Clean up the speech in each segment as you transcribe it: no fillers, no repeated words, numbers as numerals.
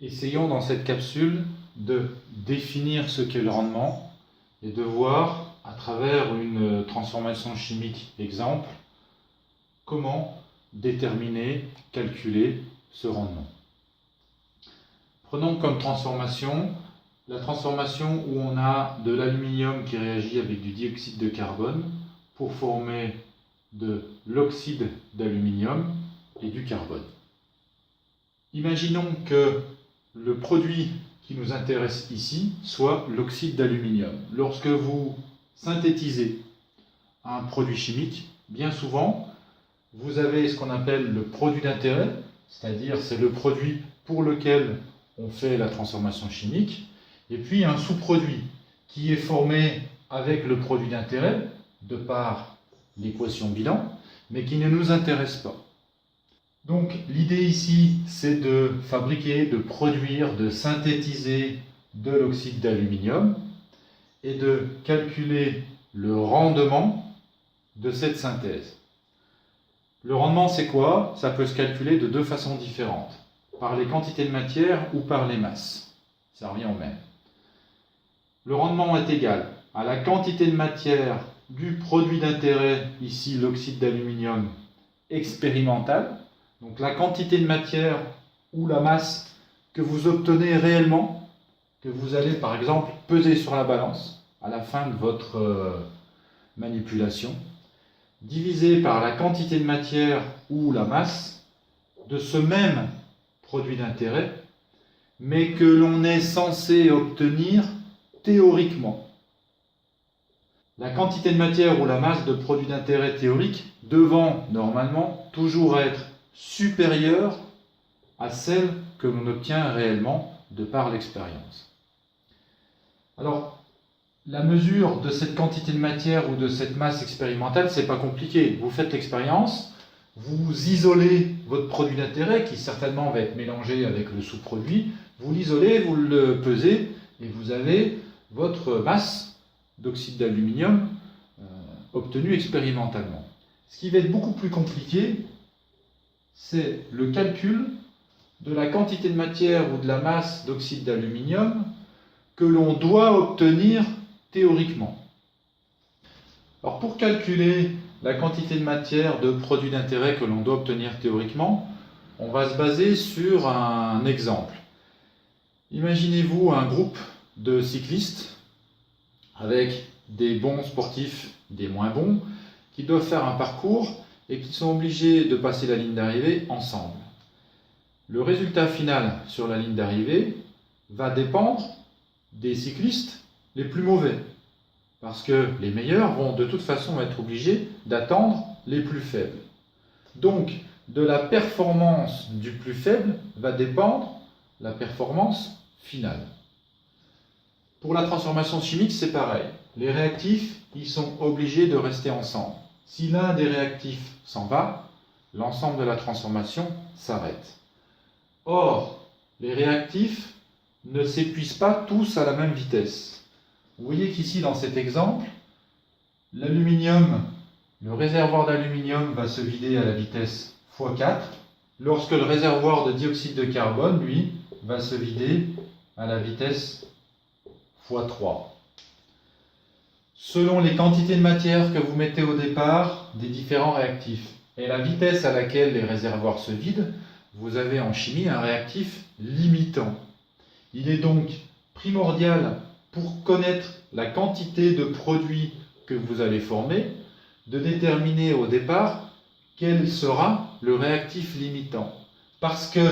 Essayons dans cette capsule de définir ce qu'est le rendement et de voir à travers une transformation chimique exemple comment déterminer, calculer ce rendement. Prenons comme transformation la transformation où on a de l'aluminium qui réagit avec du dioxyde de carbone pour former de l'oxyde d'aluminium et du carbone. Imaginons que le produit qui nous intéresse ici soit l'oxyde d'aluminium. Lorsque vous synthétisez un produit chimique, bien souvent, vous avez ce qu'on appelle le produit d'intérêt, c'est-à-dire c'est le produit pour lequel on fait la transformation chimique, et puis un sous-produit qui est formé avec le produit d'intérêt, de par l'équation bilan, mais qui ne nous intéresse pas. Donc l'idée ici, c'est de fabriquer, de produire, de synthétiser de l'oxyde d'aluminium et de calculer le rendement de cette synthèse. Le rendement, c'est quoi? Ça peut se calculer de deux façons différentes, par les quantités de matière ou par les masses. Ça revient au même. Le rendement est égal à la quantité de matière du produit d'intérêt, ici l'oxyde d'aluminium expérimental, donc la quantité de matière ou la masse que vous obtenez réellement, que vous allez par exemple peser sur la balance à la fin de votre manipulation, divisé par la quantité de matière ou la masse de ce même produit d'intérêt, mais que l'on est censé obtenir théoriquement. La quantité de matière ou la masse de produit d'intérêt théorique devant normalement toujours être supérieure à celle que l'on obtient réellement de par l'expérience. Alors, la mesure de cette quantité de matière ou de cette masse expérimentale, c'est pas compliqué. Vous faites l'expérience, vous isolez votre produit d'intérêt qui certainement va être mélangé avec le sous-produit, vous l'isolez, vous le pesez et vous avez votre masse d'oxyde d'aluminium obtenue expérimentalement. Ce qui va être beaucoup plus compliqué, c'est le calcul de la quantité de matière ou de la masse d'oxyde d'aluminium que l'on doit obtenir théoriquement. Alors pour calculer la quantité de matière de produit d'intérêt que l'on doit obtenir théoriquement, on va se baser sur un exemple. Imaginez-vous un groupe de cyclistes avec des bons sportifs, des moins bons, qui doivent faire un parcours et qui sont obligés de passer la ligne d'arrivée ensemble. Le résultat final sur la ligne d'arrivée va dépendre des cyclistes les plus mauvais, parce que les meilleurs vont de toute façon être obligés d'attendre les plus faibles. Donc, de la performance du plus faible va dépendre la performance finale. Pour la transformation chimique, c'est pareil. Les réactifs, ils sont obligés de rester ensemble. Si l'un des réactifs s'en va, l'ensemble de la transformation s'arrête. Or, les réactifs ne s'épuisent pas tous à la même vitesse. Vous voyez qu'ici, dans cet exemple, l'aluminium, le réservoir d'aluminium va se vider à la vitesse x4, lorsque le réservoir de dioxyde de carbone, lui, va se vider à la vitesse x3. Selon les quantités de matière que vous mettez au départ des différents réactifs et la vitesse à laquelle les réservoirs se vident, vous avez en chimie un réactif limitant. Il est donc primordial, pour connaître la quantité de produits que vous allez former, de déterminer au départ quel sera le réactif limitant. Parce que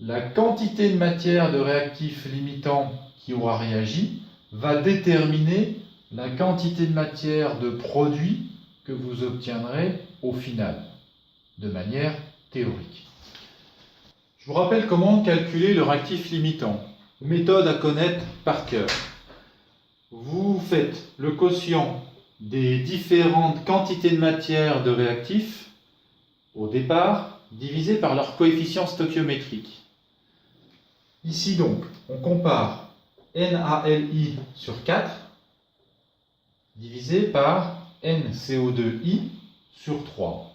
la quantité de matière de réactif limitant qui aura réagi va déterminer la quantité de matière de produit que vous obtiendrez au final, de manière théorique. Je vous rappelle comment calculer le réactif limitant. Méthode à connaître par cœur. Vous faites le quotient des différentes quantités de matière de réactifs au départ, divisé par leur coefficient stoichiométrique. Ici donc, on compare NaLi sur 4 divisé par NCO2i sur 3.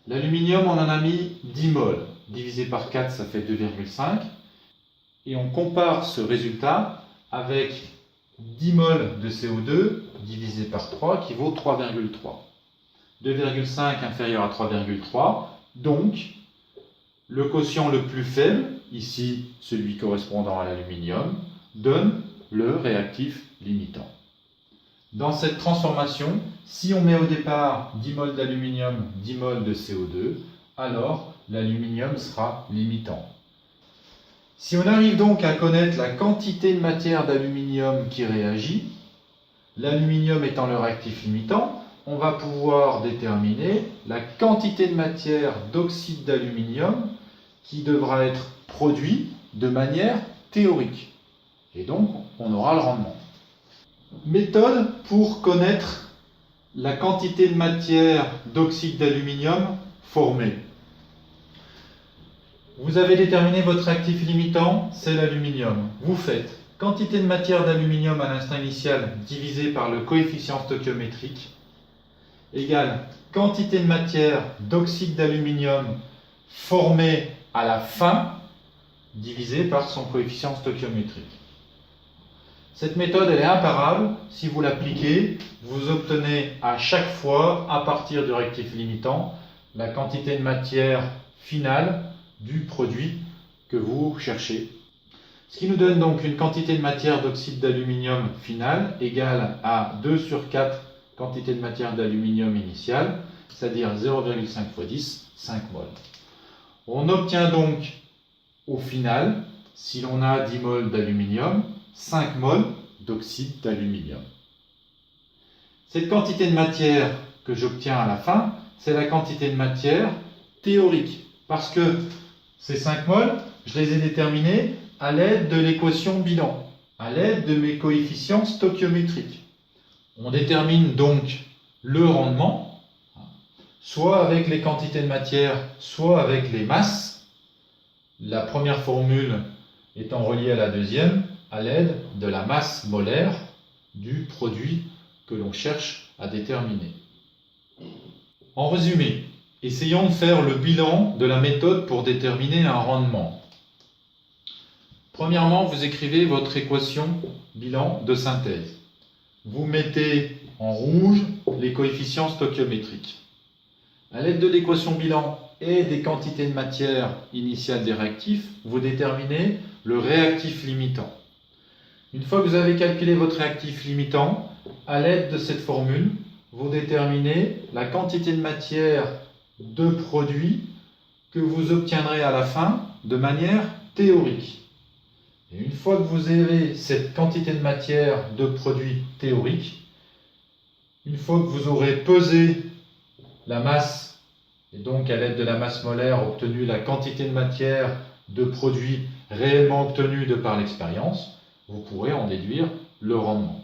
L'aluminium, on en a mis 10 moles. Divisé par 4, ça fait 2,5. et on compare ce résultat avec 10 mol de CO2 divisé par 3 qui vaut 3,3. 2,5 inférieur à 3,3, donc le quotient le plus faible, ici celui correspondant à l'aluminium, donne le réactif limitant. Dans cette transformation, si on met au départ 10 mol d'aluminium, 10 mol de CO2, alors l'aluminium sera limitant. Si on arrive donc à connaître la quantité de matière d'aluminium qui réagit, l'aluminium étant le réactif limitant, on va pouvoir déterminer la quantité de matière d'oxyde d'aluminium qui devra être produit de manière théorique. Et donc, on aura le rendement. Méthode pour connaître la quantité de matière d'oxyde d'aluminium formée. Vous avez déterminé votre réactif limitant, c'est l'aluminium. Vous faites quantité de matière d'aluminium à l'instant initial divisé par le coefficient stoichiométrique égale quantité de matière d'oxyde d'aluminium formée à la fin divisé par son coefficient stoichiométrique. Cette méthode elle est imparable. Si vous l'appliquez, vous obtenez à chaque fois, à partir du réactif limitant, la quantité de matière finale du produit que vous cherchez. Ce qui nous donne donc une quantité de matière d'oxyde d'aluminium finale égale à 2 sur 4 quantité de matière d'aluminium initiale, c'est-à-dire 0,5 x 10, 5 mol. On obtient donc au final, si l'on a 10 mol d'aluminium, 5 mol d'oxyde d'aluminium. Cette quantité de matière que j'obtiens à la fin, c'est la quantité de matière théorique, parce que ces 5 mols, je les ai déterminés à l'aide de l'équation bilan, à l'aide de mes coefficients stoichiométriques. On détermine donc le rendement, soit avec les quantités de matière, soit avec les masses. La première formule étant reliée à la deuxième, à l'aide de la masse molaire du produit que l'on cherche à déterminer. En résumé, essayons de faire le bilan de la méthode pour déterminer un rendement. Premièrement, vous écrivez votre équation bilan de synthèse. Vous mettez en rouge les coefficients stoichiométriques. À l'aide de l'équation bilan et des quantités de matière initiale des réactifs, vous déterminez le réactif limitant. Une fois que vous avez calculé votre réactif limitant, à l'aide de cette formule, vous déterminez la quantité de matière de produit que vous obtiendrez à la fin de manière théorique. Et une fois que vous avez cette quantité de matière de produit théorique, une fois que vous aurez pesé la masse, et donc à l'aide de la masse molaire obtenu la quantité de matière de produit réellement obtenue de par l'expérience, vous pourrez en déduire le rendement.